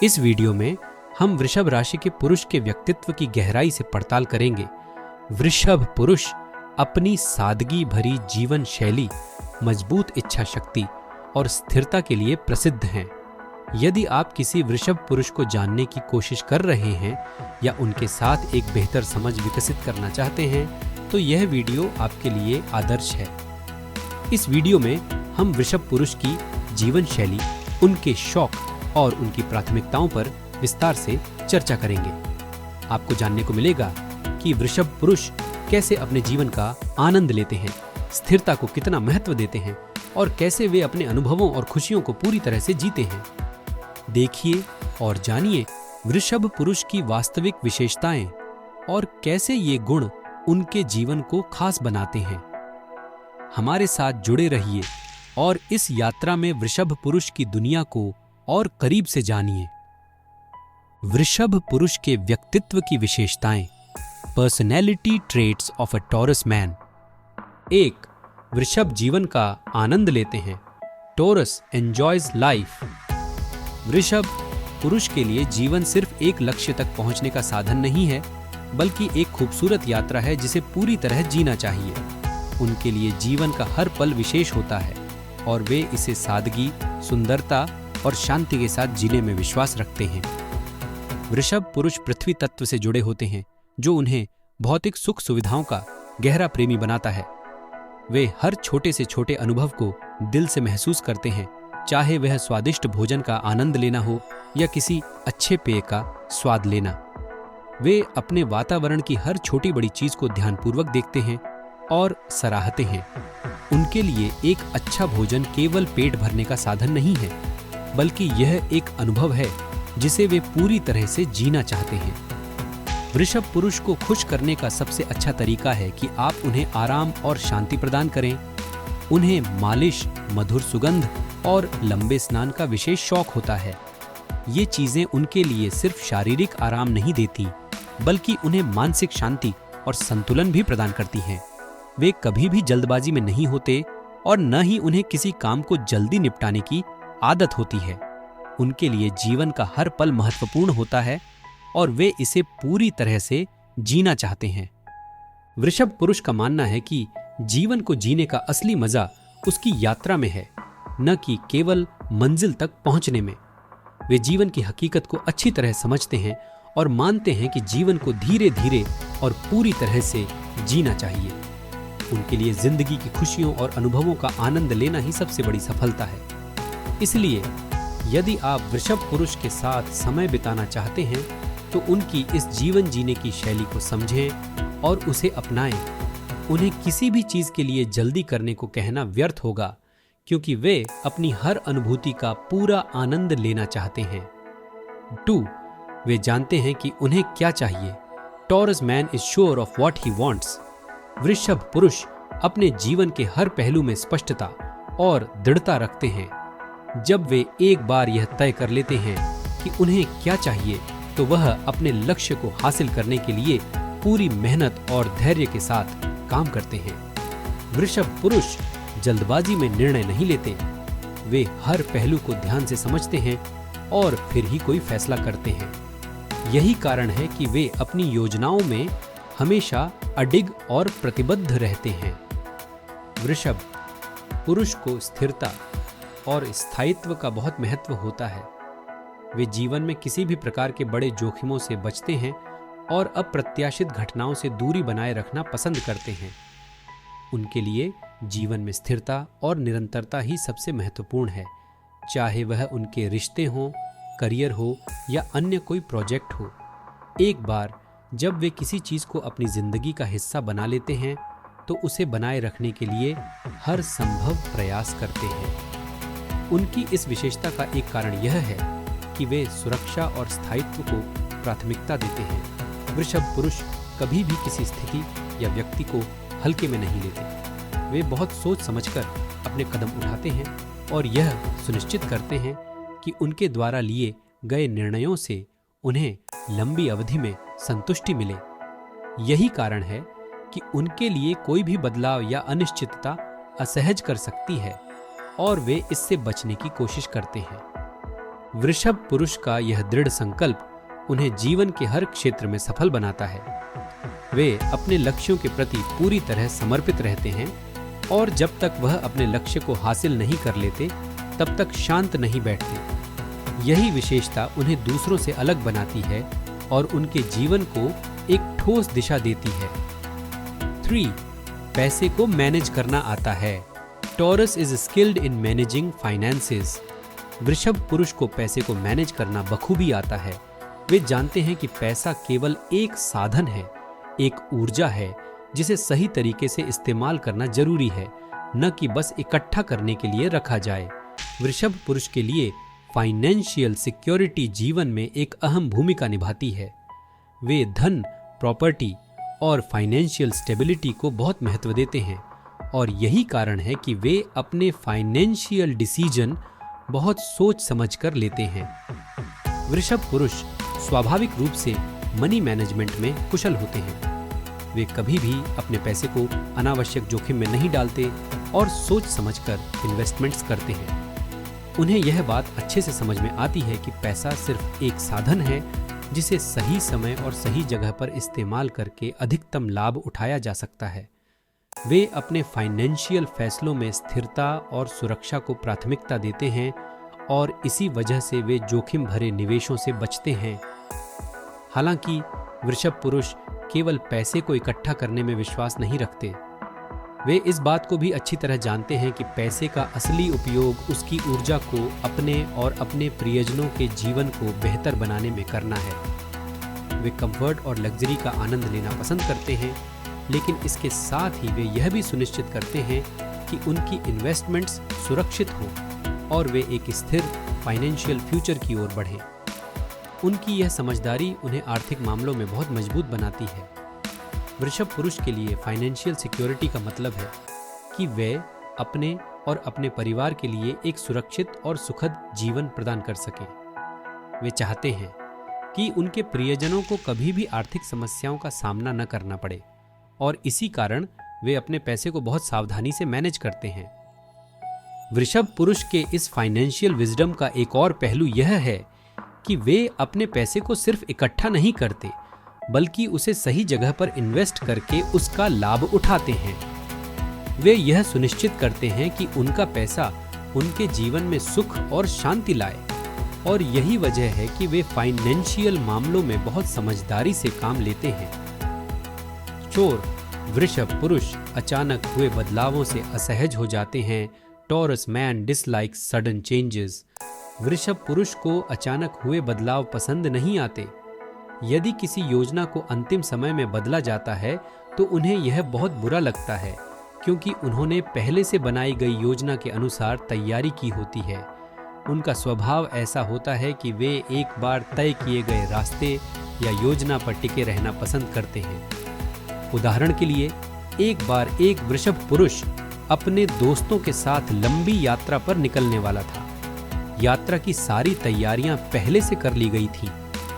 इस वीडियो में हम वृषभ राशि के पुरुष के व्यक्तित्व की गहराई से पड़ताल करेंगे। वृषभ पुरुष अपनी सादगी भरी जीवन शैली, मजबूत इच्छा शक्ति और स्थिरता के लिए प्रसिद्ध हैं। यदि आप किसी वृषभ पुरुष को जानने की कोशिश कर रहे हैं या उनके साथ एक बेहतर समझ विकसित करना चाहते हैं, तो यह वीडियो आपके लिए आदर्श है। इस वीडियो में हम वृषभ पुरुष की जीवन शैली, उनके शौक और उनकी प्राथमिकताओं पर विस्तार से चर्चा करेंगे। आपको जानने को मिलेगा कि वृषभ पुरुष कैसे अपने जीवन का आनंद लेते हैं, स्थिरता को कितना महत्व देते हैं और कैसे वे अपने अनुभवों और खुशियों को पूरी तरह से जीते हैं। देखिए और जानिए वृषभ पुरुष की वास्तविक विशेषताएं और कैसे ये गुण उनके जीवन को खास बनाते हैं। हमारे साथ जुड़े रहिए और इस यात्रा में वृषभ पुरुष की दुनिया को और करीब से जानिए। वृषभ पुरुष के व्यक्तित्व की विशेषताएं, personality traits of a Taurus man. 1. वृषभ जीवन का आनंद लेते हैं। Taurus enjoys life. वृषभ पुरुष के लिए जीवन सिर्फ एक लक्ष्य तक पहुंचने का साधन नहीं है, बल्कि एक खूबसूरत यात्रा है जिसे पूरी तरह जीना चाहिए। उनके लिए जीवन का हर पल विशेष होता है और वे इसे सादगी, सुंदरता और शांति के साथ जीने में विश्वास रखते हैं। वृषभ पुरुष पृथ्वी तत्व से जुड़े होते हैं, जो उन्हें भौतिक सुख सुविधाओं का गहरा प्रेमी बनाता है। वे हर छोटे से छोटे अनुभव को दिल से महसूस करते हैं, चाहे वह स्वादिष्ट भोजन का आनंद लेना हो या किसी अच्छे पेय का स्वाद लेना। वे अपने वातावरण की हर छोटी बड़ी चीज को ध्यानपूर्वक देखते हैं और सराहते हैं। उनके लिए एक अच्छा भोजन केवल पेट भरने का साधन नहीं है, बल्कि यह एक अनुभव है जिसे वे पूरी तरह से जीना चाहते हैं। वृषभ पुरुष को खुश करने का सबसे अच्छा तरीका है कि आप उन्हें आराम और शांति प्रदान करें। उन्हें मालिश, मधुर सुगंध और लंबे स्नान का विशेष शौक होता है। ये चीजें उनके लिए सिर्फ शारीरिक आराम नहीं देती, बल्कि उन्हें मानसिक शांति और संतुलन भी प्रदान करती हैं। वे कभी भी जल्दबाजी में नहीं होते और न ही उन्हें किसी काम को जल्दी निपटाने की आदत होती है। उनके लिए जीवन का हर पल महत्वपूर्ण होता है और वे इसे पूरी तरह से जीना चाहते हैं। वृषभ पुरुष का मानना है कि जीवन को जीने का असली मजा उसकी यात्रा में है, न कि केवल मंजिल तक पहुंचने में। वे जीवन की हकीकत को अच्छी तरह समझते हैं और मानते हैं कि जीवन को धीरे धीरे और पूरी तरह से जीना चाहिए। उनके लिए जिंदगी की खुशियों और अनुभवों का आनंद लेना ही सबसे बड़ी सफलता है। इसलिए यदि आप वृषभ पुरुष के साथ समय बिताना चाहते हैं, तो उनकी इस जीवन जीने की शैली को समझें और उसे अपनाएं। उन्हें किसी भी चीज के लिए जल्दी करने को कहना व्यर्थ होगा, क्योंकि वे अपनी हर अनुभूति का पूरा आनंद लेना चाहते हैं। 2. वे जानते हैं कि उन्हें क्या चाहिए। Taurus man is sure of what he wants. वृषभ पुरुष अपने जीवन के हर पहलू में स्पष्टता और दृढ़ता रखते हैं। जब वे एक बार यह तय कर लेते हैं कि उन्हें क्या चाहिए, तो वह अपने लक्ष्य को हासिल करने के लिए पूरी मेहनत और धैर्य के साथ काम करते हैं। वृषभ पुरुष जल्दबाजी में निर्णय नहीं लेते। वे हर पहलू को ध्यान से समझते हैं और फिर ही कोई फैसला करते हैं। यही कारण है कि वे अपनी योजनाओं में हमेशा अडिग और प्रतिबद्ध रहते हैं। वृषभ पुरुष को स्थिरता और स्थायित्व का बहुत महत्व होता है। वे जीवन में किसी भी प्रकार के बड़े जोखिमों से बचते हैं और अप्रत्याशित घटनाओं से दूरी बनाए रखना पसंद करते हैं। उनके लिए जीवन में स्थिरता और निरंतरता ही सबसे महत्वपूर्ण है, चाहे वह उनके रिश्ते हों, करियर हो या अन्य कोई प्रोजेक्ट हो। एक बार जब वे किसी चीज को अपनी जिंदगी का हिस्सा बना लेते हैं, तो उसे बनाए रखने के लिए हर संभव प्रयास करते हैं। उनकी इस विशेषता का एक कारण यह है कि वे सुरक्षा और स्थायित्व को प्राथमिकता देते हैं। वृषभ पुरुष कभी भी किसी स्थिति या व्यक्ति को हल्के में नहीं लेते। वे बहुत सोच समझकर अपने कदम उठाते हैं और यह सुनिश्चित करते हैं कि उनके द्वारा लिए गए निर्णयों से उन्हें लंबी अवधि में संतुष्टि मिले। यही कारण है कि उनके लिए कोई भी बदलाव या अनिश्चितता असहज कर सकती है और वे इससे बचने की कोशिश करते हैं। वृषभ पुरुष का यह दृढ़ संकल्प उन्हें जीवन के हर क्षेत्र में सफल बनाता है। वे अपने लक्ष्यों के प्रति पूरी तरह समर्पित रहते हैं और जब तक वह अपने लक्ष्य को हासिल नहीं कर लेते तब तक शांत नहीं बैठते। यही विशेषता उन्हें दूसरों से अलग बनाती है और उनके जीवन को एक ठोस दिशा देती है। 3. पैसे को मैनेज करना आता है। Taurus is skilled in managing finances. वृषभ पुरुष को पैसे को मैनेज करना बखूबी आता है। वे जानते हैं कि पैसा केवल एक साधन है, एक ऊर्जा है जिसे सही तरीके से इस्तेमाल करना जरूरी है, न कि बस इकट्ठा करने के लिए रखा जाए। वृषभ पुरुष के लिए फाइनेंशियल सिक्योरिटी जीवन में एक अहम भूमिका निभाती है। वे धन, प्रॉपर्टी और फाइनेंशियल स्टेबिलिटी को बहुत महत्व देते हैं और यही कारण है कि वे अपने फाइनेंशियल डिसीजन बहुत सोच समझकर लेते हैं। वृषभ पुरुष स्वाभाविक रूप से मनी मैनेजमेंट में कुशल होते हैं। वे कभी भी अपने पैसे को अनावश्यक जोखिम में नहीं डालते और सोच समझकर इन्वेस्टमेंट्स करते हैं। उन्हें यह बात अच्छे से समझ में आती है कि पैसा सिर्फ एक साधन है जिसे सही समय और सही जगह पर इस्तेमाल करके अधिकतम लाभ उठाया जा सकता है। वे अपने फाइनेंशियल फैसलों में स्थिरता और सुरक्षा को प्राथमिकता देते हैं और इसी वजह से वे जोखिम भरे निवेशों से बचते हैं। हालांकि वृषभ पुरुष केवल पैसे को इकट्ठा करने में विश्वास नहीं रखते। वे इस बात को भी अच्छी तरह जानते हैं कि पैसे का असली उपयोग उसकी ऊर्जा को अपने और अपने प्रियजनों के जीवन को बेहतर बनाने में करना है। वे कंफर्ट और लग्जरी का आनंद लेना पसंद करते हैं, लेकिन इसके साथ ही वे यह भी सुनिश्चित करते हैं कि उनकी इन्वेस्टमेंट्स सुरक्षित हों और वे एक स्थिर फाइनेंशियल फ्यूचर की ओर बढ़ें। उनकी यह समझदारी उन्हें आर्थिक मामलों में बहुत मजबूत बनाती है। वृषभ पुरुष के लिए फाइनेंशियल सिक्योरिटी का मतलब है कि वे अपने और अपने परिवार के लिए एक सुरक्षित और सुखद जीवन प्रदान कर सकें। वे चाहते हैं कि उनके प्रियजनों को कभी भी आर्थिक समस्याओं का सामना न करना पड़े और इसी कारण वे अपने पैसे को बहुत सावधानी से मैनेज करते हैं। वृषभ पुरुष के इस फाइनेंशियल विजडम का एक और पहलू यह है कि वे अपने पैसे को सिर्फ इकट्ठा नहीं करते, बल्कि उसे सही जगह पर इन्वेस्ट करके उसका लाभ उठाते हैं। वे यह सुनिश्चित करते हैं कि उनका पैसा उनके जीवन में सुख और शांति लाए और यही वजह है कि वे फाइनेंशियल मामलों में बहुत समझदारी से काम लेते हैं। चोर वृषभ पुरुष अचानक हुए बदलावों से असहज हो जाते हैं। Taurus man dislikes sudden changes. वृषभ पुरुष को अचानक हुए बदलाव पसंद नहीं आते। यदि किसी योजना को अंतिम समय में बदला जाता है तो उन्हें यह बहुत बुरा लगता है, क्योंकि उन्होंने पहले से बनाई गई योजना के अनुसार तैयारी की होती है। उनका स्वभाव ऐसा होता है कि वे एक बार तय किए गए रास्ते या योजना पर टिके रहना पसंद करते हैं। उदाहरण के लिए, एक बार एक वृषभ पुरुष अपने दोस्तों के साथ लंबी यात्रा पर निकलने वाला था। यात्रा की सारी तैयारियां पहले से कर ली गई थीं,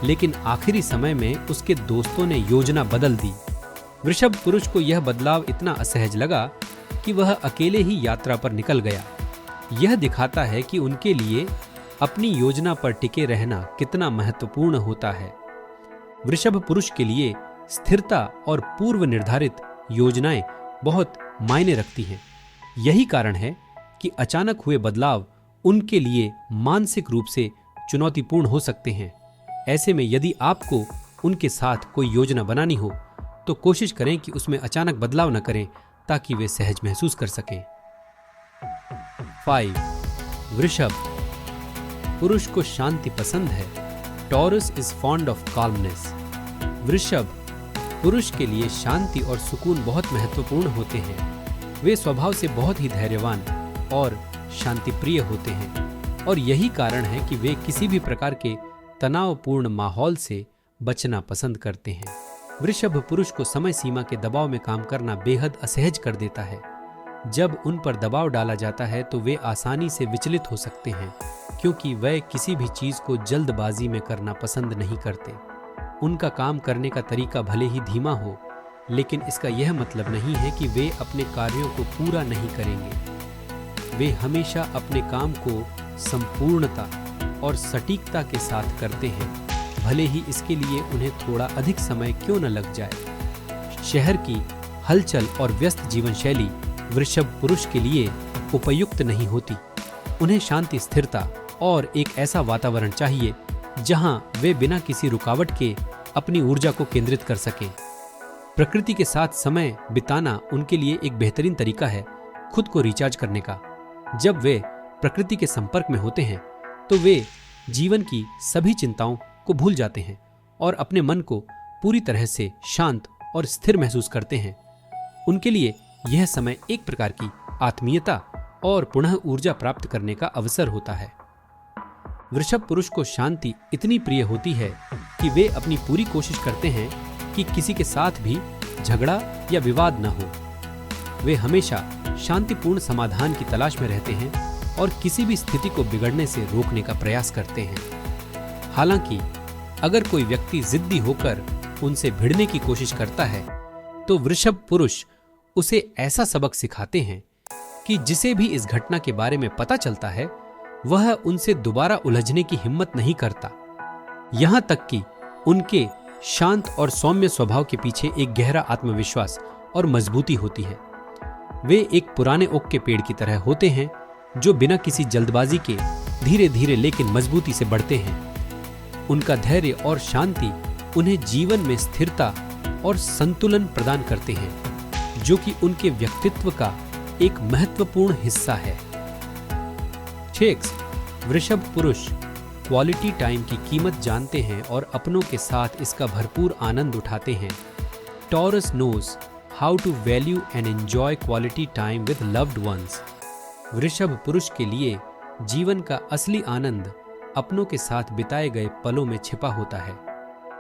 लेकिन आखिरी समय में उसके दोस्तों ने योजना बदल दी। वृषभ पुरुष को यह बदलाव इतना असहज लगा कि वह अकेले ही यात्रा पर निकल गया। यह दिखाता है कि उनके लिए अपनी योजना पर टिके रहना कितना महत्वपूर्ण होता है। वृषभ पुरुष के लिए स्थिरता और पूर्व निर्धारित योजनाएं बहुत मायने रखती हैं। यही कारण है कि अचानक हुए बदलाव उनके लिए मानसिक रूप से चुनौतीपूर्ण हो सकते हैं। ऐसे में यदि आपको उनके साथ कोई योजना बनानी हो तो कोशिश करें कि उसमें अचानक बदलाव न करें, ताकि वे सहज महसूस कर सकें। 5. वृषभ पुरुष को शांति पसंद है। Taurus is fond of calmness. वृषभ पुरुष के लिए शांति और सुकून बहुत महत्वपूर्ण होते हैं। वे स्वभाव से बहुत ही धैर्यवान और शांतिप्रिय होते हैं और यही कारण है कि वे किसी भी प्रकार के तनावपूर्ण माहौल से बचना पसंद करते हैं। वृषभ पुरुष को समय सीमा के दबाव में काम करना बेहद असहज कर देता है। जब उन पर दबाव डाला जाता है तो वे आसानी से विचलित हो सकते हैं, क्योंकि वे किसी भी चीज को जल्दबाजी में करना पसंद नहीं करते। उनका काम करने का तरीका भले ही धीमा हो, लेकिन इसका यह मतलब नहीं है कि वे अपने कार्यों को पूरा नहीं करेंगे। वे हमेशा अपने काम को संपूर्णता और सटीकता के साथ करते हैं, भले ही इसके लिए उन्हें थोड़ा अधिक समय क्यों न लग जाए। शहर की हलचल और व्यस्त जीवन शैली वृषभ पुरुष के लिए उपयुक्त नहीं होती। उन्हें शांति, स्थिरता और एक ऐसा वातावरण चाहिए जहां वे बिना किसी रुकावट के अपनी ऊर्जा को केंद्रित कर सकें। प्रकृति के साथ समय बिताना उनके लिए एक बेहतरीन तरीका है खुद को रिचार्ज करने का। जब वे प्रकृति के संपर्क में होते हैं तो वे जीवन की सभी चिंताओं को भूल जाते हैं और अपने मन को पूरी तरह से शांत और स्थिर महसूस करते हैं। उनके लिए यह समय एक प्रकार की आत्मीयता और पुनः ऊर्जा प्राप्त करने का अवसर होता है। वृषभ पुरुष को शांति इतनी प्रिय होती है कि वे अपनी पूरी कोशिश करते हैं कि किसी के साथ भी झगड़ा या विवाद न हो। वे हमेशा शांतिपूर्ण समाधान की तलाश में रहते हैं और किसी भी स्थिति को बिगड़ने से रोकने का प्रयास करते हैं। हालांकि अगर कोई व्यक्ति जिद्दी होकर उनसे भिड़ने की कोशिश करता है तो वृषभ पुरुष उसे ऐसा सबक सिखाते हैं कि जिसे भी इस घटना के बारे में पता चलता है वह उनसे दोबारा उलझने की हिम्मत नहीं करता। यहां तक कि उनके शांत और सौम्य स्वभाव के पीछे एक गहरा आत्मविश्वास और मजबूती होती है। वे एक पुराने ओक के पेड़ की तरह होते हैं जो बिना किसी जल्दबाजी के धीरे धीरे लेकिन मजबूती से बढ़ते हैं। उनका धैर्य और शांति उन्हें जीवन में स्थिरता और संतुलन प्रदान करते हैं, जो कि उनके व्यक्तित्व का एक महत्वपूर्ण हिस्सा है। 6. वृषभ पुरुष क्वालिटी टाइम की कीमत जानते हैं और अपनों के साथ इसका भरपूर आनंद उठाते हैं। Taurus knows how to value and enjoy quality time with loved ones. वृषभ पुरुष के लिए जीवन का असली आनंद अपनों के साथ बिताए गए पलों में छिपा होता है।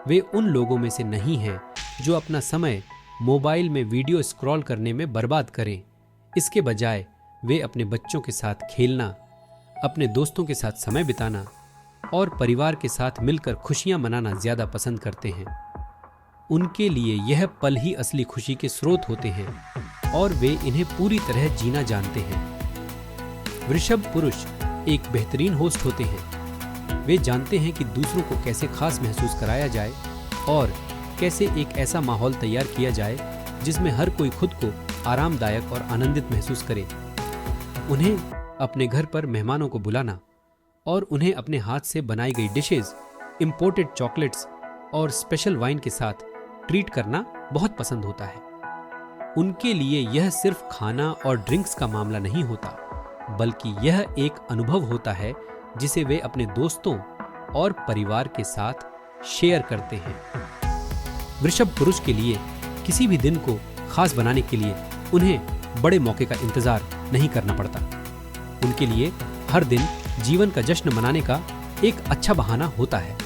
वे उन लोगों में से नहीं हैं जो अपना समय मोबाइल में वीडियो स्क्रॉल करने में बर्बाद करें। इसके बजाय वे अपने बच्चों के साथ खेलना, अपने दोस्तों के साथ समय बिताना और परिवार के साथ मिलकर खुशियां मनाना ज्यादा पसंद करते हैं। उनके लिए यह पल ही असली खुशी के स्रोत होते हैं और वे इन्हें पूरी तरह जीना जानते हैं। वृषभ पुरुष एक बेहतरीन होस्ट होते हैं। वे जानते हैं कि दूसरों को कैसे खास महसूस कराया जाए और कैसे एक ऐसा माहौल तैयार किया जाए जिसमें हर कोई खुद को आरामदायक और आनंदित महसूस करे। उन्हें अपने घर पर मेहमानों को बुलाना और उन्हें अपने हाथ से बनाई गई डिशेज, इंपोर्टेड चॉकलेट्स और स्पेशल वाइन के साथ ट्रीट करना बहुत पसंद होता है। उनके लिए यह सिर्फ खाना और ड्रिंक्स का मामला नहीं होता, बल्कि यह एक अनुभव होता है जिसे वे अपने दोस्तों और परिवार के साथ शेयर करते हैं। वृषभ पुरुष के लिए किसी भी दिन को खास बनाने के लिए उन्हें बड़े मौके का इंतजार नहीं करना पड़ता। उनके लिए हर दिन जीवन का जश्न मनाने का एक अच्छा बहाना होता है।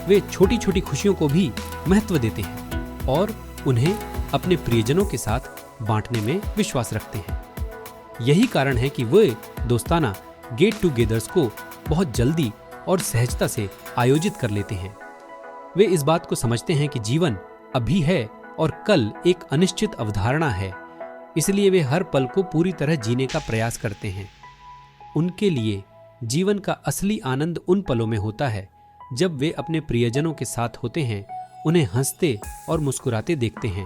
वे छोटी छोटी खुशियों को भी महत्व देते हैं और उन्हें अपने प्रियजनों के साथ बांटने में विश्वास रखते हैं। यही कारण है कि वे दोस्ताना गेट टुगेदर्स को बहुत जल्दी और सहजता से आयोजित कर लेते हैं। वे इस बात को समझते हैं कि जीवन अभी है और कल एक अनिश्चित अवधारणा है, इसलिए वे हर पल को पूरी तरह जीने का प्रयास करते हैं। उनके लिए जीवन का असली आनंद उन पलों में होता है जब वे अपने प्रियजनों के साथ होते हैं, उन्हें हंसते और मुस्कुराते देखते हैं।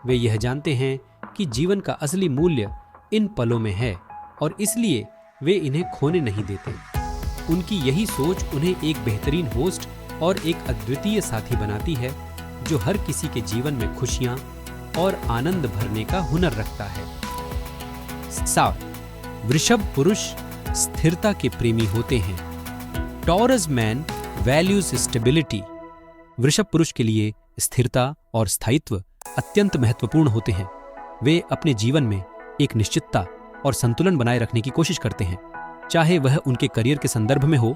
वे यह जानते हैं कि जीवन का असली मूल्य इन पलों में है और इसलिए वे इन्हें खोने नहीं देते। उनकी यही सोच उन्हें एक बेहतरीन होस्ट और एक अद्वितीय साथी बनाती है जो हर किसी के जीवन में खुशियां और आनंद भरने का हुनर रखता है। 7. वृषभ पुरुष स्थिरता के प्रेमी होते हैं। Taurus man values stability. वृषभ पुरुष के लिए स्थिरता और स्थायित्व अत्यंत महत्वपूर्ण होते हैं। वे अपने जीवन में एक निश्चितता और संतुलन बनाए रखने की कोशिश करते हैं, चाहे वह उनके करियर के संदर्भ में हो,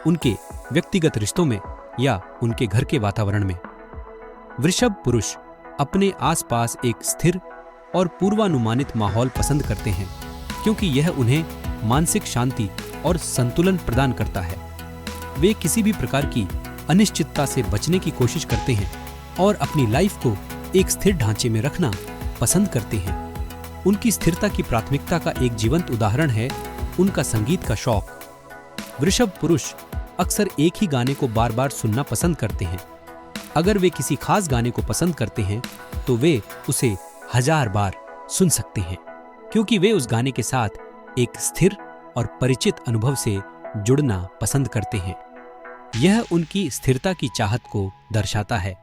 उनके व्यक्तिगत रिश्तों में या उनके घर के वातावरण में। वृषभ पुरुष अपने आसपास एक स्थिर और पूर्वानुमानित माहौल पसंद करते हैं क्योंकि यह उन्हें मानसिक शांति और संतुलन प्रदान करता है। वे किसी भी प्रकार की अनिश्चितता से बचने की कोशिश करते हैं और अपनी लाइफ को एक स्थिर ढांचे में रखना पसंद करते हैं। उनकी स्थिरता की प्राथमिकता का एक जीवंत उदाहरण है उनका संगीत का शौक। वृषभ पुरुष अक्सर एक ही गाने को बार बार सुनना पसंद करते हैं। अगर वे किसी खास गाने को पसंद करते हैं तो वे उसे 1000 बार सुन सकते हैं, क्योंकि वे उस गाने के साथ एक स्थिर और परिचित अनुभव से जुड़ना पसंद करते हैं। यह उनकी स्थिरता की चाहत को दर्शाता है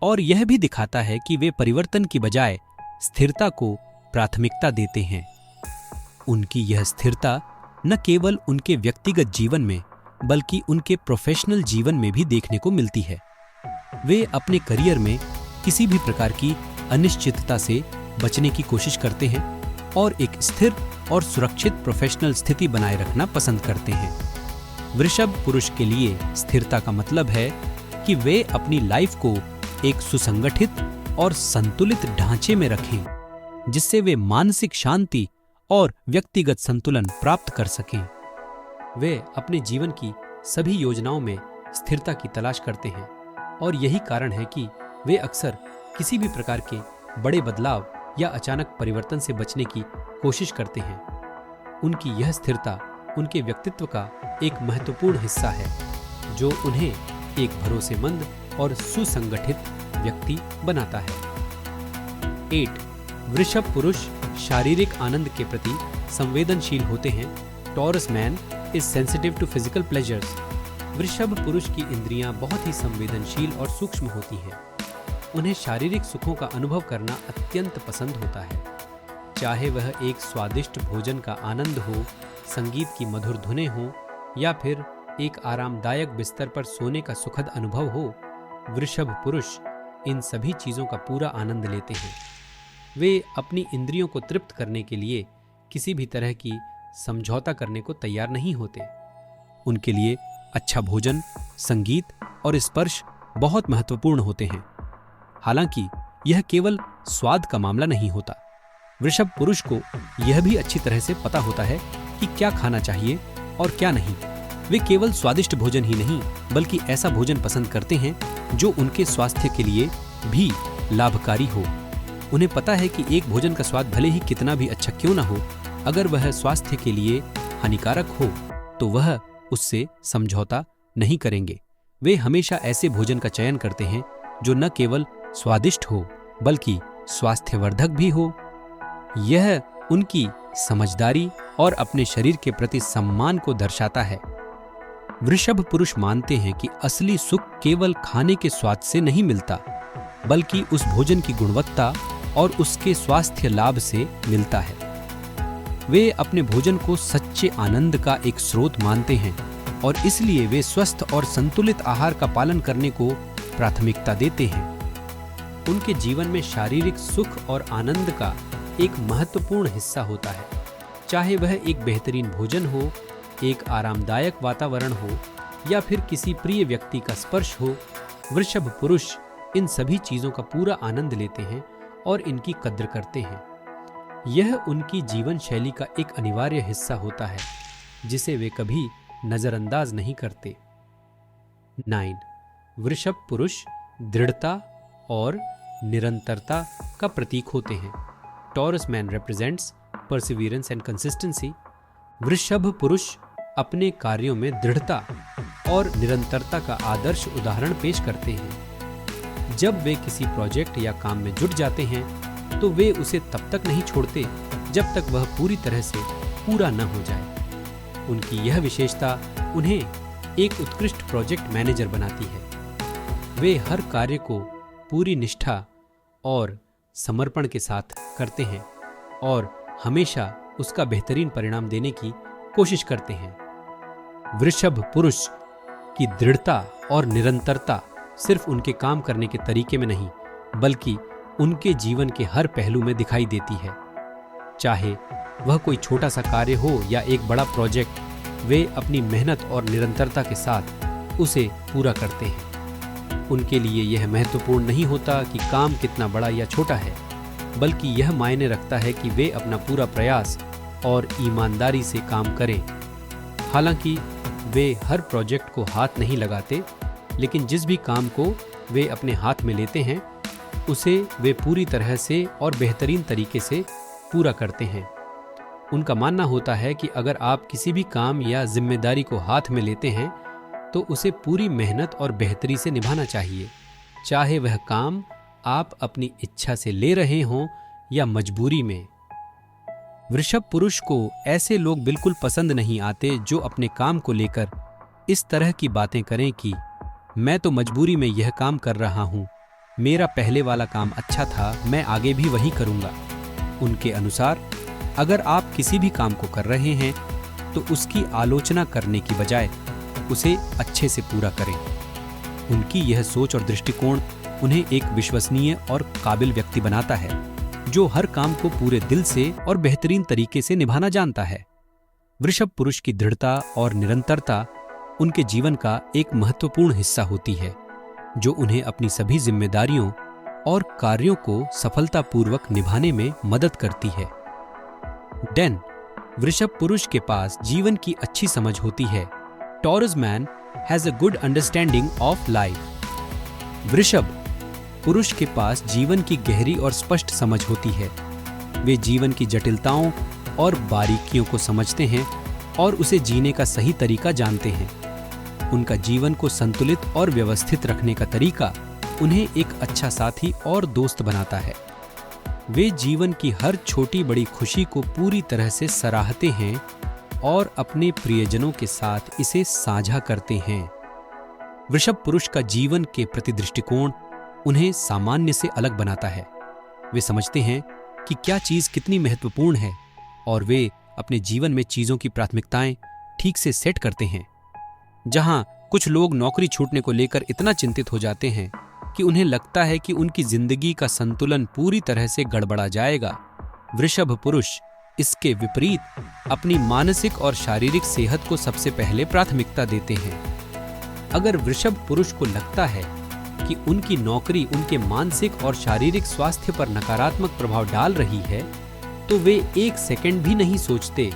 और यह भी दिखाता है कि वे परिवर्तन की बजाय स्थिरता को प्राथमिकता देते हैं। उनकी यह स्थिरता न केवल उनके व्यक्तिगत जीवन में बल्कि उनके प्रोफेशनल जीवन में भी देखने को मिलती है। वे अपने करियर में किसी भी प्रकार की अनिश्चितता से बचने की कोशिश करते हैं और एक स्थिर और सुरक्षित प्रोफेशनल स्थिति बनाए रखना पसंद करते हैं। वृषभ पुरुष के लिए स्थिरता का मतलब है कि वे अपनी लाइफ को एक सुसंगठित और संतुलित ढांचे में रखें, जिससे वे मानसिक शांति और व्यक्तिगत संतुलन प्राप्त कर सकें। वे अपने जीवन की सभी योजनाओं में स्थिरता की तलाश करते हैं और यही कारण है कि वे अक्सर किसी भी प्रकार के बड़े बदलाव या अचानक परिवर्तन से बचने की कोशिश करते हैं। उनकी यह स्थिरता उनके व्यक्तित्व का एक महत्वपूर्ण हिस्सा है, जो उन्हें एक भरोसेमंद और सुसंगठित व्यक्ति बनाता है। 8. वृषभ पुरुष शारीरिक आनंद के प्रति संवेदनशील होते हैं। Taurus man is sensitive to physical pleasures. वृषभ पुरुष की इंद्रियां बहुत ही संवेदनशील और सूक्ष्म होती हैं। उन्हें शारीरिक सुखों का अनुभव करना अत्यंत पसंद होता है, चाहे वह एक स्वादिष्ट भोजन का आनंद हो, संगीत की मधुर धुनें हो या फिर एक आरामदायक बिस्तर पर सोने का सुखद अनुभव हो। वृषभ पुरुष इन सभी चीजों का पूरा आनंद लेते हैं। वे अपनी इंद्रियों को तृप्त करने के लिए किसी भी तरह की समझौता करने को तैयार नहीं होते। उनके लिए अच्छा भोजन, संगीत और स्पर्श बहुत महत्वपूर्ण होते हैं। हालांकि यह केवल स्वाद का मामला नहीं होता। वृषभ पुरुष को यह भी अच्छी तरह से पता होता है कि क्या खाना चाहिए और क्या नहीं। वे केवल स्वादिष्ट भोजन ही नहीं बल्कि ऐसा भोजन पसंद करते हैं जो उनके स्वास्थ्य के लिए भी लाभकारी हो। उन्हें पता है कि एक भोजन का स्वाद भले ही कितना भी अच्छा क्यों ना हो, अगर वह स्वास्थ्य के लिए हानिकारक हो तो वह उससे समझौता नहीं करेंगे। वे हमेशा ऐसे भोजन का चयन करते हैं जो न केवल स्वादिष्ट हो बल्कि स्वास्थ्यवर्धक भी हो। यह उनकी समझदारी और अपने शरीर के प्रति सम्मान को दर्शाता है। वृषभ पुरुष मानते हैं कि असली सुख केवल खाने के स्वाद से नहीं मिलता, बल्कि उस भोजन की गुणवत्ता और उसके स्वास्थ्य लाभ से मिलता है। वे अपने भोजन को सच्चे आनंद का एक स्रोत मानते हैं और इसलिए वे स्वस्थ और संतुलित आहार का पालन करने को प्राथमिकता देते हैं। उनके जीवन में शारीरिक सुख और आनंद का एक महत्वपूर्ण हिस्सा होता है, चाहे वह एक बेहतरीन भोजन हो, एक आरामदायक वातावरण हो या फिर किसी प्रिय व्यक्ति का स्पर्श हो। वृषभ पुरुष इन सभी चीजों का पूरा आनंद लेते हैं और इनकी कद्र करते हैं। यह उनकी जीवन शैली का एक अनिवार्य हिस्सा होता है, जिसे वे कभी नजरअंदाज नहीं करते। 9. वृषभ पुरुष दृढ़ता और निरंतरता का प्रतीक होते हैं। Taurus man represents Perseverance and consistency. वृषभ पुरुष अपने कार्यों में दृढ़ता और निरंतरता का आदर्श उदाहरण पेश करते हैं। जब वे किसी प्रोजेक्ट या काम में जुट जाते हैं तो वे उसे तब तक नहीं छोड़ते जब तक वह पूरी तरह से पूरा न हो जाए। उनकी यह विशेषता उन्हें एक उत्कृष्ट प्रोजेक्ट मैनेजर बनाती है। वे हर कार्य को पूरी निष्ठा और समर्पण के साथ करते हैं और हमेशा उसका बेहतरीन परिणाम देने की कोशिश करते हैं। वृषभ पुरुष की दृढ़ता और निरंतरता सिर्फ उनके काम करने के तरीके में नहीं बल्कि उनके जीवन के हर पहलू में दिखाई देती है। चाहे वह कोई छोटा सा कार्य हो या एक बड़ा प्रोजेक्ट, वे अपनी मेहनत और निरंतरता के साथ उसे पूरा करते हैं। उनके लिए यह महत्वपूर्ण नहीं होता कि काम कितना बड़ा या छोटा है, बल्कि यह मायने रखता है कि वे अपना पूरा प्रयास और ईमानदारी से काम करें। हालांकि वे हर प्रोजेक्ट को हाथ नहीं लगाते, लेकिन जिस भी काम को वे अपने हाथ में लेते हैं उसे वे पूरी तरह से और बेहतरीन तरीके से पूरा करते हैं। उनका मानना होता है कि अगर आप किसी भी काम या जिम्मेदारी को हाथ में लेते हैं तो उसे पूरी मेहनत और बेहतरी से निभाना चाहिए, चाहे वह काम आप अपनी इच्छा से ले रहे हों या मजबूरी में। वृषभ पुरुष को ऐसे लोग बिल्कुल पसंद नहीं आते जो अपने काम को लेकर इस तरह की बातें करें कि मैं तो मजबूरी में यह काम कर रहा हूं, मेरा पहले वाला काम अच्छा था, मैं आगे भी वही करूंगा। उनके अनुसार अगर आप किसी भी काम को कर रहे हैं तो उसकी आलोचना करने की बजाय उसे अच्छे से पूरा करें। उनकी यह सोच और दृष्टिकोण उन्हें एक विश्वसनीय और काबिल व्यक्ति बनाता है, जो हर काम को पूरे दिल से और बेहतरीन तरीके से निभाना जानता है। वृषभ पुरुष की दृढ़ता और निरंतरता उनके जीवन का एक महत्वपूर्ण हिस्सा होती है, जो उन्हें अपनी सभी जिम्मेदारियों और कार्यों को सफलतापूर्वक निभाने में मदद करती है। डेन, वृषभ पुरुष के पास जीवन की अच्छी समझ होती है। Taurus man has a good understanding of life. वृषभ पुरुष के पास जीवन की गहरी और स्पष्ट समझ होती है। वे जीवन की जटिलताओं और बारीकियों को समझते हैं और उसे जीने का सही तरीका जानते हैं। उनका जीवन को संतुलित और व्यवस्थित रखने का तरीका उन्हें एक अच्छा साथी और दोस्त बनाता है। वे जीवन की हर छोटी बड़ी खुशी को पूरी तरह से सराहते हैं और अपने प्रियजनों के साथ इसे साझा करते हैं। वृषभ पुरुष का जीवन के प्रति दृष्टिकोण उन्हें सामान्य से अलग बनाता है। वे समझते हैं कि क्या चीज कितनी महत्वपूर्ण है और वे अपने जीवन में चीजों की प्राथमिकताएं ठीक से सेट करते हैं। जहां कुछ लोग नौकरी छूटने को लेकर इतना चिंतित हो जाते हैं कि उन्हें लगता है कि उनकी जिंदगी का संतुलन पूरी तरह से गड़बड़ा जाएगा, वृषभ पुरुष इसके विपरीत अपनी मानसिक और शारीरिक सेहत को सबसे पहले प्राथमिकता देते हैं। अगर वृषभ पुरुष को लगता है कि उनकी नौकरी उनके मानसिक और शारीरिक स्वास्थ्य पर नकारात्मक प्रभाव डाल रही है, तो वे एक सेकंड भी नहीं सोचते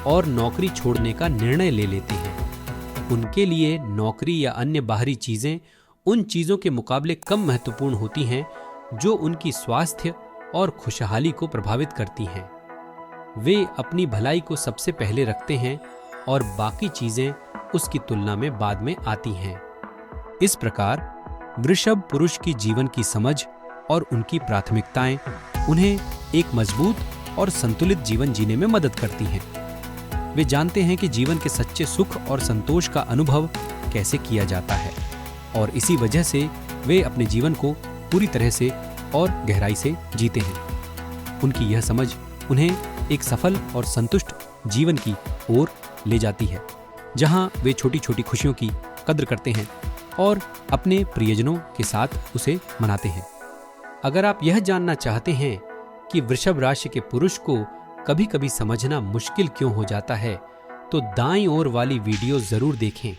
और नौकरी छोड़ने का निर्णय ले लेते हैं। उनके लिए नौकरी या अन्य बाहरी चीजें उन चीजों के मुकाबले कम महत्वपूर्ण होती हैं जो उनकी स्वास्थ्य और खुशहाली को प्रभावित करती हैं। वे अपनी भलाई को सबसे पहले रखते हैं और बाकी चीजें उसकी तुलना में बाद में आती हैं। इस प्रकार वृषभ पुरुष की जीवन की समझ और उनकी प्राथमिकताएं उन्हें एक मजबूत और संतुलित जीवन जीने में मदद करती हैं। वे जानते हैं कि जीवन के सच्चे सुख और संतोष का अनुभव कैसे किया जाता है और इसी वजह से वे अपने जीवन को पूरी तरह से और गहराई से जीते हैं। उनकी यह समझ उन्हें एक सफल और संतुष्ट जीवन की ओर ले जाती है, जहां वे छोटी छोटी खुशियों की कद्र करते हैं और अपने प्रियजनों के साथ उसे मनाते हैं। अगर आप यह जानना चाहते हैं कि वृषभ राशि के पुरुष को कभी कभी समझना मुश्किल क्यों हो जाता है, तो दाईं ओर वाली वीडियो जरूर देखें।